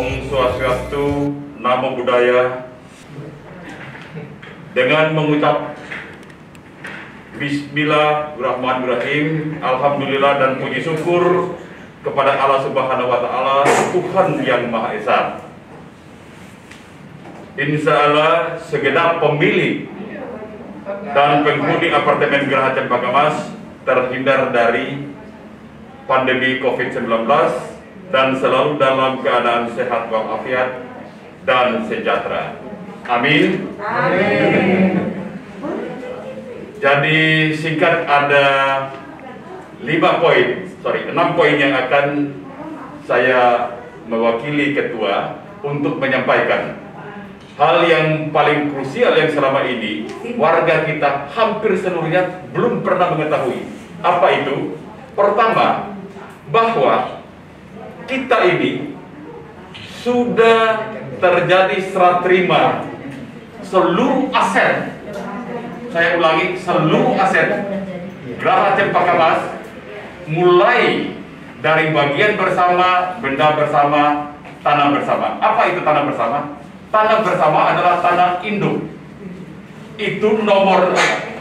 Om Swastiastu, Namo Buddhaya. Dengan mengucap Bismillahirrahmanirrahim, Alhamdulillah dan puji syukur kepada Allah Subhanahu wa Ta'ala, Tuhan yang Maha Esa. Insya Allah segenap pemilik dan penghuni apartemen Geraha Cempaka Mas terhindar dari pandemi COVID-19 dan selalu dalam keadaan sehat walafiat dan sejahtera. Amin. Amin. Jadi singkat ada 6 poin yang akan saya mewakili ketua untuk menyampaikan hal yang paling krusial yang selama ini warga kita hampir seluruhnya belum pernah mengetahui. Apa itu? Pertama, bahwa kita ini sudah terjadi serah terima seluruh aset. Saya ulangi, seluruh aset Geraha Cempaka Mas, mulai dari bagian bersama, benda bersama, tanah bersama. Apa itu tanah bersama? Tanah bersama adalah tanah induk. Itu nomor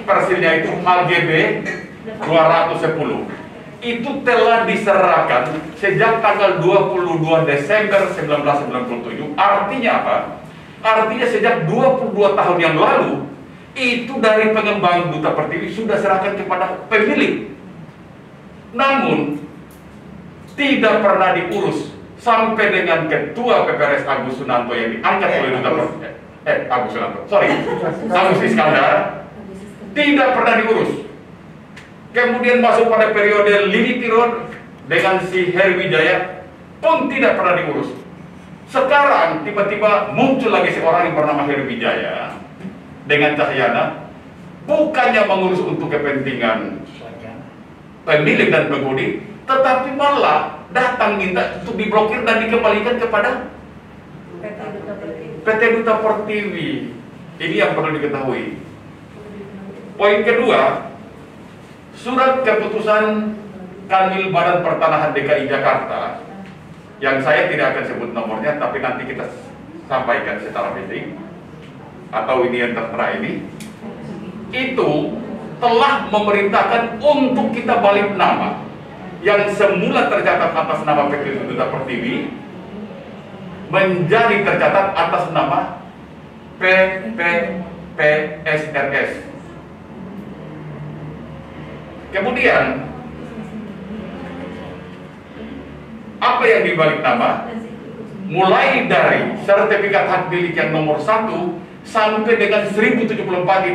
persilnya itu HGB 210. Itu telah diserahkan sejak tanggal 22 Desember 1997. Artinya apa? Artinya sejak 22 tahun yang lalu, itu dari pengembang Duta Pertiwi sudah serahkan kepada pemilik. Namun, tidak pernah diurus sampai dengan Ketua PPRS Agus Sunanto yang diangkat oleh Duta Pertiwi. Agus Iskandar, tidak pernah diurus. Kemudian masuk pada periode Lili Tirod dengan si Heri Wijaya pun tidak pernah diurus. Sekarang tiba-tiba muncul lagi seorang yang bernama Heri Wijaya dengan Cahyana, bukannya mengurus untuk kepentingan pemilik dan penghuni, tetapi malah datang minta untuk diblokir dan dikembalikan kepada PT Duta Pertiwi. Ini yang perlu diketahui. Poin kedua, surat keputusan Kanwil Badan Pertanahan DKI Jakarta yang saya tidak akan sebut nomornya, tapi nanti kita sampaikan secara penting, atau ini yang tertera ini, itu telah memerintahkan untuk kita balik nama yang semula tercatat atas nama PT Duta Pertiwi menjadi tercatat atas nama PPPSRS. Kemudian apa yang dibalik nama? Mulai dari sertifikat hak milik yang nomor 1 sampai dengan 1074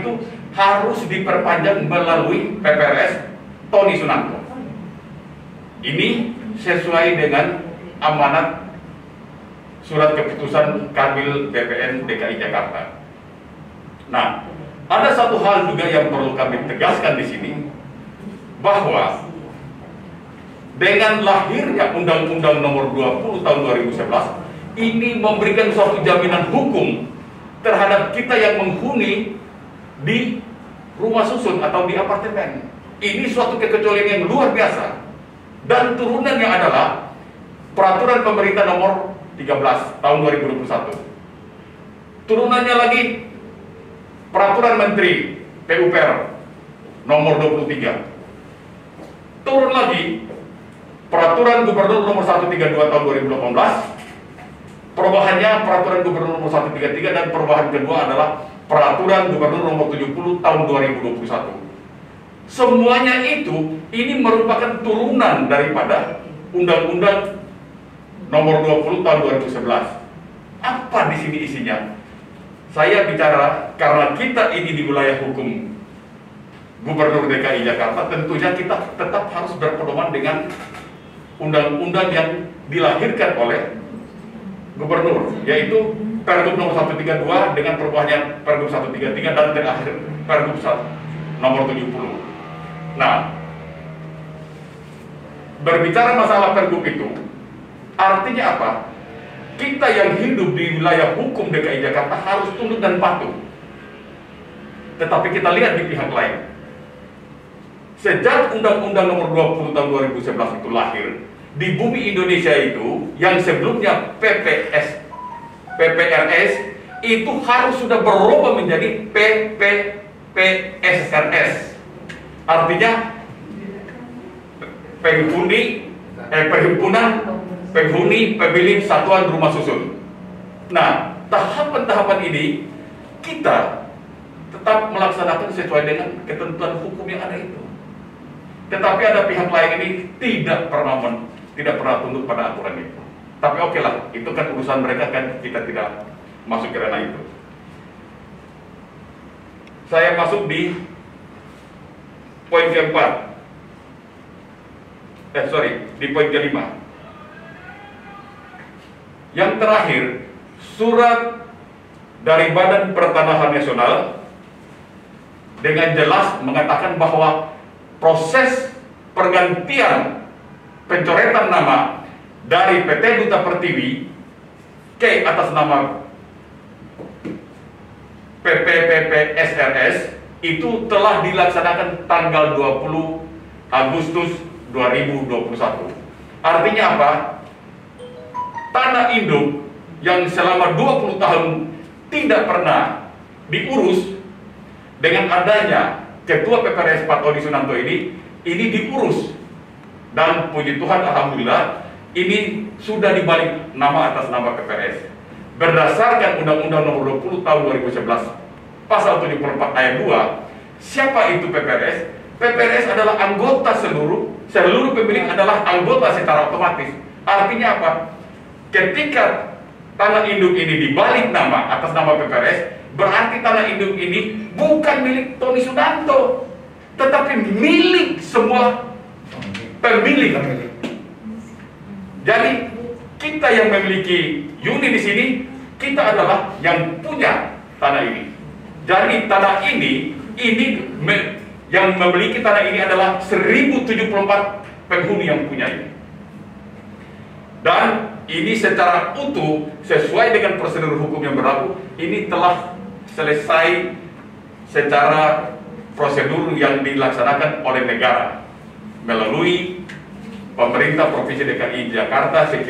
itu harus diperpanjang melalui PPRS Tony Sunanto. Ini sesuai dengan amanat surat keputusan Kanwil BPN DKI Jakarta. Nah, ada satu hal juga yang perlu kami tegaskan di sini, bahwa dengan lahirnya Undang-Undang Nomor 20 Tahun 2011 ini memberikan suatu jaminan hukum terhadap kita yang menghuni di rumah susun atau di apartemen. Ini suatu kekecualian yang luar biasa. Dan turunannya adalah Peraturan Pemerintah Nomor 13 Tahun 2021. Turunannya lagi Peraturan Menteri PUPR Nomor 23. Turun lagi Peraturan Gubernur Nomor 132 Tahun 2018. Perubahannya Peraturan Gubernur Nomor 133, dan perubahan kedua adalah Peraturan Gubernur Nomor 70 Tahun 2021. Semuanya itu ini merupakan turunan daripada Undang-Undang Nomor 20 Tahun 2011. Apa di sini isinya? Saya bicara karena kita ini di wilayah hukum Gubernur DKI Jakarta, tentunya kita tetap harus berpedoman dengan undang-undang yang dilahirkan oleh Gubernur, yaitu Pergub Nomor 132 dengan perubahannya Pergub 133 dan terakhir Pergub Nomor 70. Nah, berbicara masalah Pergub itu, artinya apa? Kita yang hidup di wilayah hukum DKI Jakarta harus tunduk dan patuh. Tetapi kita lihat di pihak lain. Sejak Undang-Undang Nomor 20 Tahun 2011 itu lahir, di bumi Indonesia itu yang sebelumnya PPRS itu harus sudah berubah menjadi PSRS. Artinya Perhimpunan Penghuni Pemilik Satuan Rumah Susun. Nah, tahapan-tahapan ini kita tetap melaksanakan sesuai dengan ketentuan hukum yang ada itu. Tetapi ada pihak lain ini tidak pernah tunduk pada aturan itu. Tapi oke lah, itu kan urusan mereka, kan kita tidak masuk ke ranah itu. Saya masuk di poin keempat. Di poin kelima. Yang terakhir, surat dari Badan Pertanahan Nasional dengan jelas mengatakan bahwa proses pergantian pencoretan nama dari PT Duta Pertiwi ke atas nama PPPSRS itu telah dilaksanakan tanggal 20 Agustus 2021. Artinya apa? Tanah induk yang selama 20 tahun tidak pernah diurus, dengan adanya Ketua PPRS Pak Tony Sunanto ini diurus. Dan puji Tuhan, alhamdulillah, ini sudah dibalik nama atas nama PPRS. Berdasarkan Undang-Undang Nomor 20 Tahun 2011 Pasal 74 Ayat 2, siapa itu PPRS? PPRS adalah anggota seluruh pemilik adalah anggota secara otomatis. Artinya apa? Ketika tanah induk ini dibalik nama atas nama PPRS, berarti tanah induk ini bukan milik Tony Sunanto, tetapi milik semua pemilik. Jadi kita yang memiliki unit di sini, kita adalah yang punya tanah ini. Jadi tanah ini yang memiliki tanah ini adalah 1074 penghuni yang punya ini. Dan ini secara utuh sesuai dengan prosedur hukum yang berlaku, ini telah selesai secara prosedur yang dilaksanakan oleh negara melalui pemerintah Provinsi DKI Jakarta, CQ,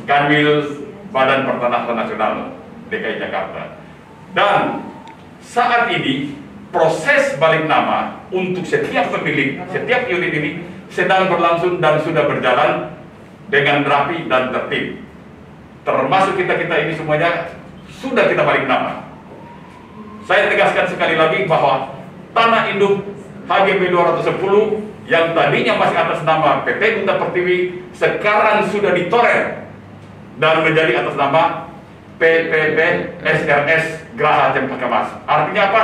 Kanwil Badan Pertanahan Nasional DKI Jakarta. Dan saat ini proses balik nama untuk setiap pemilik, setiap unit ini sedang berlangsung dan sudah berjalan dengan rapi dan tertib. Termasuk kita ini semuanya sudah kita balik nama. Saya tegaskan sekali lagi bahwa tanah induk HGB 210 yang tadinya masih atas nama PT Duta Pertiwi sekarang sudah ditorer dan menjadi atas nama PPPSRS Graha Cempaka Mas. Artinya apa?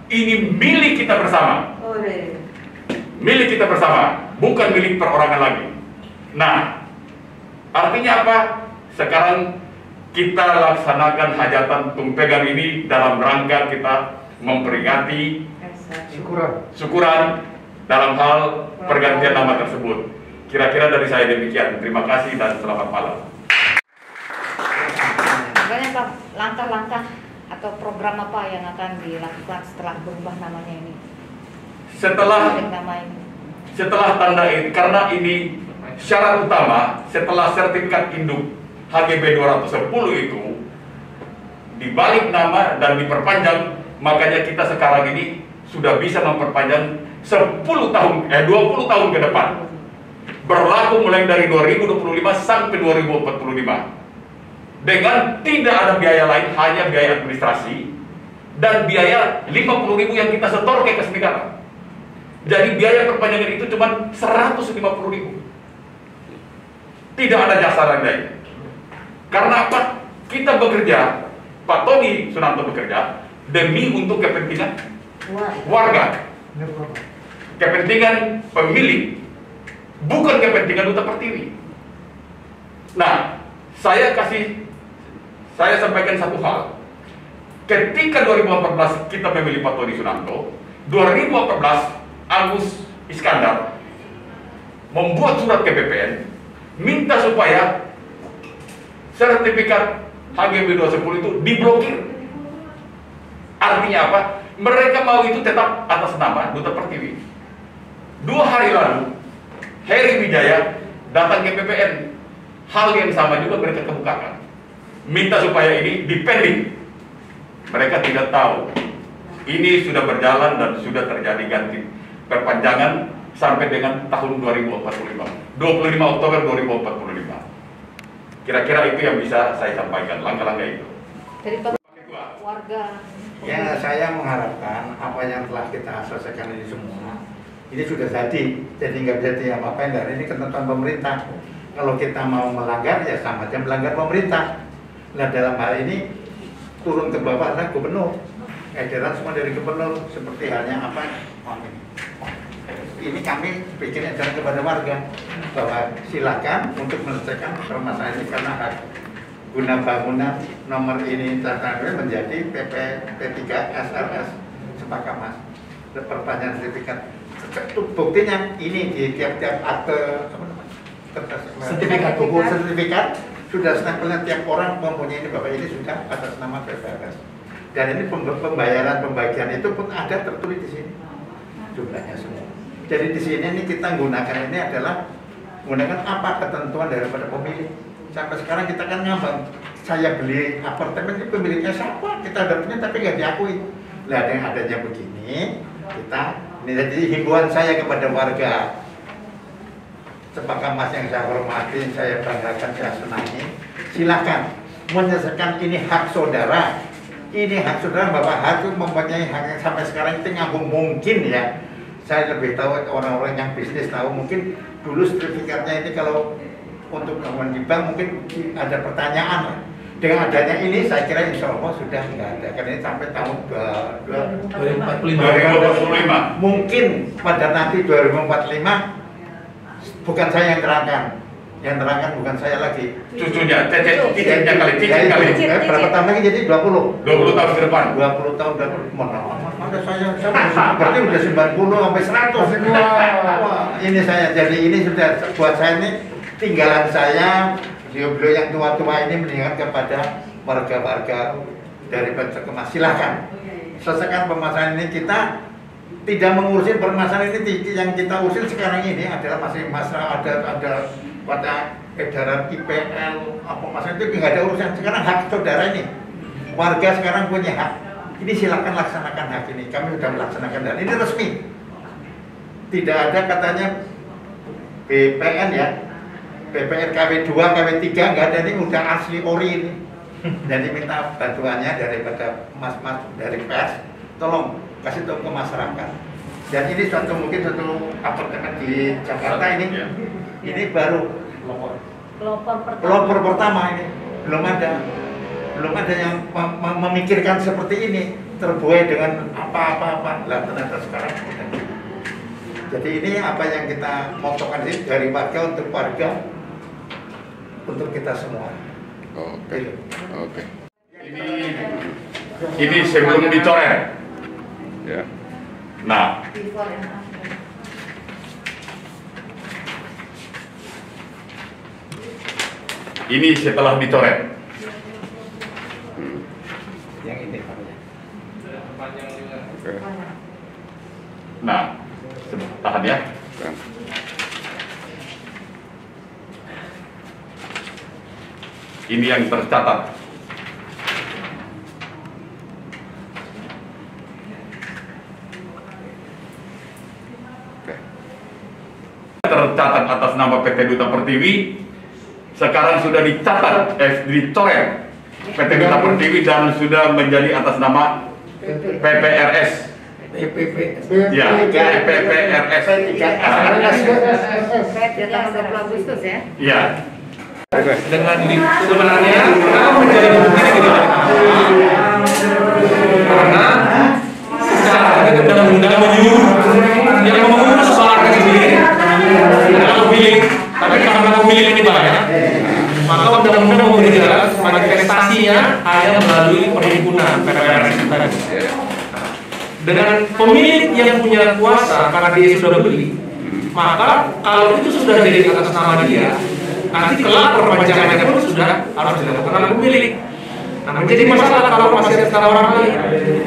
Ini milik kita bersama. Milik kita bersama, bukan milik perorangan lagi. Nah, artinya apa? Sekarang kita laksanakan hajatan tumpegan ini dalam rangka kita memperingati syukuran dalam hal pergantian nama tersebut. Kira-kira dari saya demikian. Terima kasih dan selamat malam. Sebenarnya Pak, langkah-langkah atau program apa yang akan dilakukan setelah berubah namanya ini? Setelah tanda ini, karena ini syarat utama setelah sertifikat induk HGB 210 itu dibalik nama dan diperpanjang, makanya kita sekarang ini sudah bisa memperpanjang 20 tahun ke depan. Berlaku mulai dari 2025 sampai 2045. Dengan tidak ada biaya lain, hanya biaya administrasi dan biaya 50.000 yang kita setor ke kas negara. Jadi biaya perpanjangan itu cuma 150.000. Tidak ada jasa lain. Karena apa? Kita bekerja, Pak Tony Sunanto bekerja demi untuk kepentingan warga, kepentingan pemilik, bukan kepentingan Duta Pertiwi. Nah, saya sampaikan satu hal. Ketika 2014 kita memilih Pak Tony Sunanto, 2014 Agus Iskandar membuat surat ke BPN minta supaya sertifikat HGB 210 itu diblokir. Artinya apa? Mereka mau itu tetap atas nama Duta Pertiwi. 2 hari lalu, Heri Wijaya datang ke PPN, hal yang sama juga mereka kemukakan. Minta supaya ini dipending. Mereka tidak tahu ini sudah berjalan dan sudah terjadi ganti perpanjangan sampai dengan tahun 2045, 25 Oktober 2045. Kira-kira itu yang bisa saya sampaikan, langkah-langkah itu. Dari warga. Ya, saya mengharapkan apa yang telah kita selesaikan ini semua, ini sudah jadi nggak bisa diapa-apain, dan ini ketentuan pemerintah. Kalau kita mau melanggar, ya sama aja melanggar pemerintah. Nah, dalam hal ini turun ke bawah adalah gubernur, edaran semua dari gubernur, seperti halnya apa? Ini kami bikin edaran kepada warga bahwa silakan untuk menyelesaikan permasalahan ini karena hak guna bangunan nomor ini menjadi PP P3 SRS Cempaka Mas. Perpanjangan sertifikat. Buktinya ini di tiap-tiap akte sertifikat sudah stempelnya, tiap orang mempunyai ini, Bapak ini sudah atas nama PPRS. Dan ini pembagian itu pun ada tertulis di sini jumlahnya semua. Jadi di sini ini kita gunakan ini adalah menggunakan apa ketentuan daripada pemilik. Sampai sekarang kita kan ngambang, saya beli apartemen ini pemiliknya siapa? Kita ada punya tapi nggak diakui. Nah, dengan adanya begini, ini jadi himbauan saya kepada warga Cempaka Mas yang saya hormati, saya banggakan, saya senangi. Silakan menyelesaikan ini hak saudara. Ini hak saudara, Bapak Hatu mempunyai hak yang sampai sekarang itu ngambung mungkin ya. Saya lebih tahu orang-orang yang bisnis tahu, mungkin dulu sertifikatnya ini kalau untuk bangunan di bank mungkin ada pertanyaan. Dengan adanya ini saya kira insya Allah sudah nggak ada, karena ini sampai tahun 2045. Mungkin pada nanti 2045 bukan saya yang terangkan bukan saya lagi, cucunya, cicitnya kali. Berapa tahun lagi jadi 20 tahun ke depan. 20 tahun ada saya berarti udah 90 sampai 100. Wah, ini saya, jadi ini sudah buat saya ini tinggalan saya, beliau yang tua-tua ini meninggalkan kepada warga-warga dari Cempaka Mas. Silahkan selesaikan permasalahan ini. Kita tidak mengurusin permasalahan ini, yang kita urusin sekarang ini adalah masih masalah ada pada edaran IPL apa masalah itu nggak ada urusan. Sekarang hak saudara ini, warga sekarang punya hak. Ini silakan laksanakan hak ini. Kami sudah melaksanakan dan ini resmi. Tidak ada katanya BPN ya, BPN KW2, KW3 nggak ada, ini udah asli ori ini. Jadi minta bantuannya daripada mas-mas dari pers, tolong kasih tahu ke masyarakat. Dan ini mungkin suatu apartemen di Jakarta ini baru pelopor pertama ini, belum ada yang memikirkan seperti ini, terbuai dengan apa-apa. Lah ternyata sekarang udah. Jadi ini apa yang kita motokan ini dari warga untuk warga, untuk kita semua. Oke. Ini sebelum dicoret. Ya. Nah, ini setelah dicoret. Yang ini Oke. Nah, tahan ya. Ini yang tercatat. Tercatat atas nama PT Duta Pertiwi, sekarang sudah dicatat, dicoret PT Duta Pertiwi dan sudah menjadi atas nama PPRS. Ya, PPRS. Tanggal 20 Agustus ya. Ya. Dengan sebenarnya kenapa menjadi begini gitu, karena secara undang-undang menyuruh yang mengurus soal sendiri adalah pemilik, tapi karena pemilik ini banyak, maka undang-undang memberi jelas manifestasinya hanya melalui perhimpunan PPRS tadi. Dengan pemilik yang punya kuasa karena dia sudah beli, maka kalau itu sudah jadi atas nama dia, nanti kelak perpanjangannya pun sudah harus dilakukan oleh pemilik. Nah, menjadi masalah kalau masih ada skala orang lain.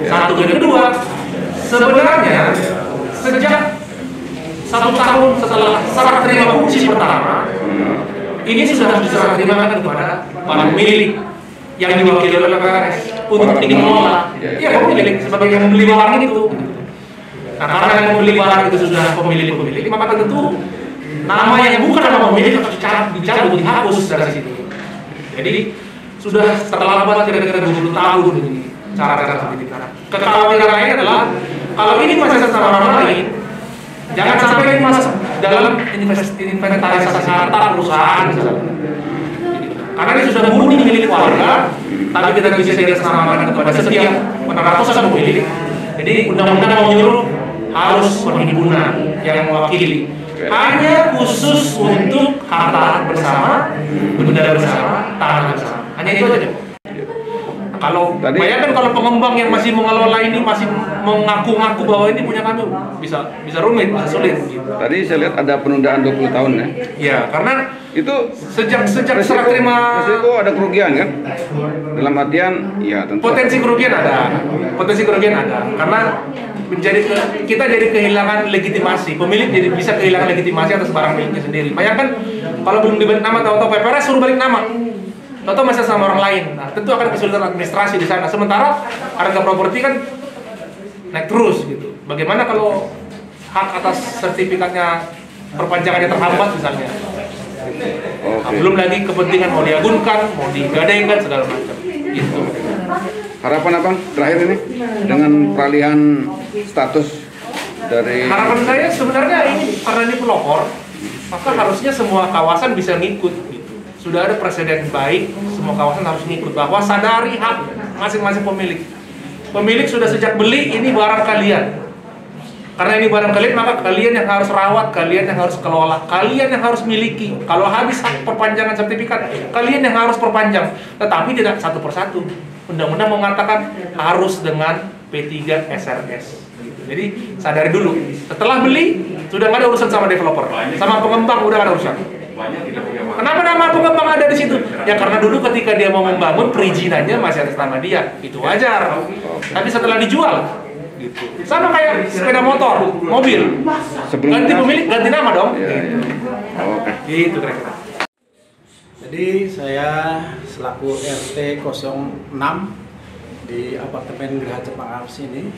Satu, dan kedua, sebenarnya sejak 1 tahun setelah serah terima fungsi pertama, Ini sudah diserah terimakan kepada para pemilik yang diwakili oleh PPRS untuk dikelola. Ya, pemilik sebagai yang membeli barang itu. Nah, karena yang membeli barang itu sudah pemilik, maka tentu nama yang bukan nama pemilik harus dicabut, dihapus dari situ. Jadi sudah terlambat kira-kira 20 tahun ini cara sertifikat. Kekhawatiran lain adalah kalau ini masih sama orang lain, jangan sampai ini masuk dalam inventarisasi harta perusahaan misalnya. Karena ini sudah murni milik warga, tapi kita bisa samakan kepada setiap ratusan pemilik. Jadi undang-undang menyuruh harus perhimpunan yang mewakili. Hanya khusus untuk harta bersama, benda bersama, tanah bersama. Hanya itu aja. Kalau bayangkan kalau pengembang yang masih mengelola ini masih mengaku-ngaku bahwa ini punya kami, bisa rumit, bisa sulit. Gitu. Tadi saya lihat ada penundaan 20 tahun ya. Ya, karena itu sejak serah terima resiko ada kerugian kan? Dalam artian, ya tentu. Potensi kerugian ada, karena kita jadi kehilangan legitimasi, pemilik jadi bisa kehilangan legitimasi atas barang miliknya sendiri. Bayangkan kalau belum dibalik nama, tahu-tahu PPRS suruh balik nama. Atau masih sama orang lain, nah tentu akan kesulitan administrasi di sana. Sementara harga properti kan naik terus gitu. Bagaimana kalau hak atas sertifikatnya perpanjangannya terhambat misalnya? Nah, belum lagi kepentingan mau diagunkan, mau digadaikan segala macam. Gitu. Harapan apa terakhir ini dengan peralihan status dari? Harapan saya sebenarnya ini karena ini pelopor, maka harusnya semua kawasan bisa ngikut. Sudah ada presiden baik, semua kawasan harus ngikut bahwa sadari hak masing-masing pemilik. Pemilik sudah sejak beli ini barang kalian. Karena ini barang kalian, maka kalian yang harus rawat, kalian yang harus kelola, kalian yang harus miliki. Kalau habis hak perpanjangan sertifikat, kalian yang harus perpanjang. Tetapi tidak satu persatu. Undang-undang mengatakan harus dengan P3 SRS. Jadi sadari dulu. Setelah beli, sudah nggak ada urusan sama developer, sama pengembang udah nggak ada urusan. Kenapa nama pengembang ada di situ? Ya karena dulu ketika dia mau membangun perizinannya masih atas nama dia, itu wajar. Tapi setelah dijual, gitu. Sama kayak sepeda motor, mobil. Ganti pemilik, ganti nama dong. Oke. Gitu kira-kira. Jadi saya selaku RT 06 di apartemen Geraha Cempaka sini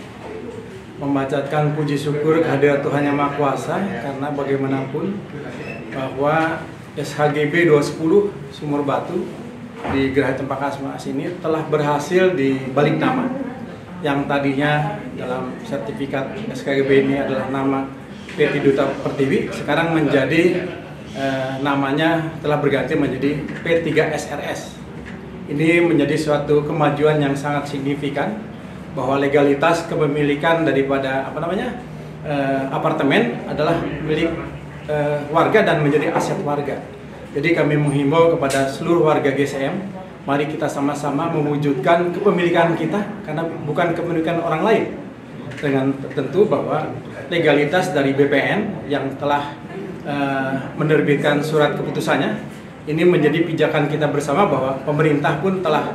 membacakan puji syukur kehadirat Tuhan Yang Maha Kuasa, karena bagaimanapun bahwa SHGB 210 Sumur Batu di Geraha Cempaka ini telah berhasil dibalik nama. Yang tadinya dalam sertifikat SHGB ini adalah nama PT Duta Pertiwi, sekarang menjadi namanya telah berganti menjadi P3 SRS. Ini menjadi suatu kemajuan yang sangat signifikan bahwa legalitas kepemilikan daripada apartemen adalah milik warga dan menjadi aset warga. Jadi kami menghimbau kepada seluruh warga GCM, mari kita sama-sama mewujudkan kepemilikan kita karena bukan kepemilikan orang lain. Dengan tentu bahwa legalitas dari BPN yang telah menerbitkan surat keputusannya ini menjadi pijakan kita bersama bahwa pemerintah pun telah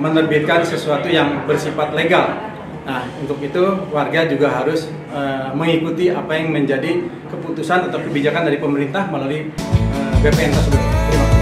menerbitkan sesuatu yang bersifat legal. Nah, untuk itu warga juga harus mengikuti apa yang menjadi keputusan atau kebijakan dari pemerintah melalui BPN tersebut. Terima kasih.